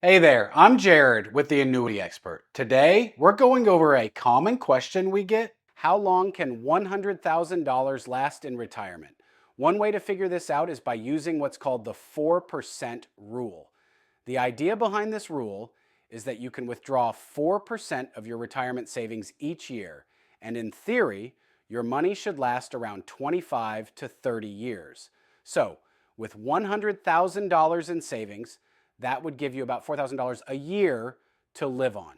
Hey there, I'm Jared with the Annuity Expert. Today, we're going over a common question we get. How long can $100,000 last in retirement? One way to figure this out is by using what's called the 4% rule. The idea behind this rule is that you can withdraw 4% of your retirement savings each year, and in theory, your money should last around 25 to 30 years. So, with $100,000 in savings, that would give you about $4,000 a year to live on.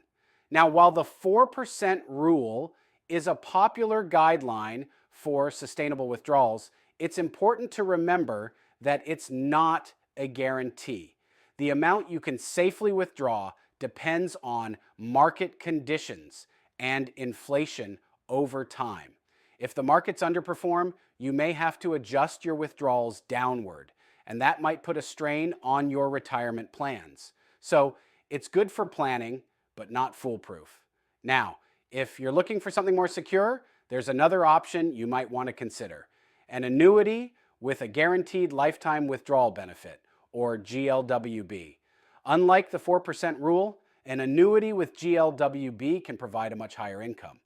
Now, while the 4% rule is a popular guideline for sustainable withdrawals, it's important to remember that it's not a guarantee. The amount you can safely withdraw depends on market conditions and inflation over time. If the markets underperform, you may have to adjust your withdrawals downward, and that might put a strain on your retirement plans. So it's good for planning, but not foolproof. Now, if you're looking for something more secure, there's another option you might want to consider: an annuity with a guaranteed lifetime withdrawal benefit, or GLWB. Unlike the 4% rule, an annuity with GLWB can provide a much higher income.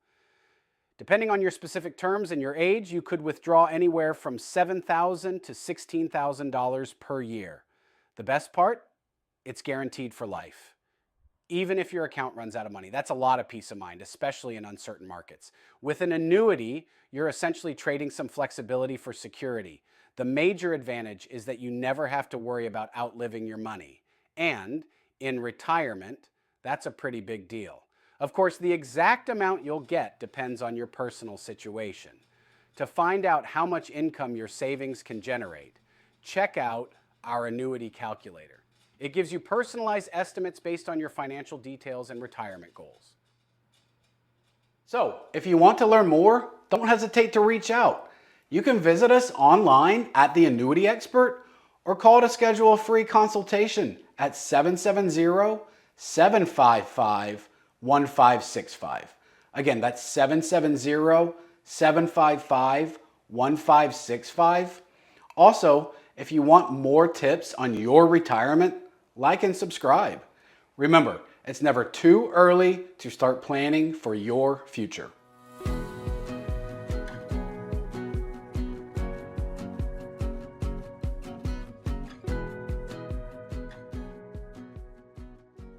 Depending on your specific terms and your age, you could withdraw anywhere from $7,000 to $16,000 per year. The best part? It's guaranteed for life, even if your account runs out of money. That's a lot of peace of mind, especially in uncertain markets. With an annuity, you're essentially trading some flexibility for security. The major advantage is that you never have to worry about outliving your money. And in retirement, that's a pretty big deal. Of course, the exact amount you'll get depends on your personal situation. To find out how much income your savings can generate, check out our annuity calculator. It gives you personalized estimates based on your financial details and retirement goals. So, if you want to learn more, don't hesitate to reach out. You can visit us online at The Annuity Expert or call to schedule a free consultation at 770-755-1565. Again, that's 770-755-1565. Also, if you want more tips on your retirement, like and subscribe. Remember, it's never too early to start planning for your future.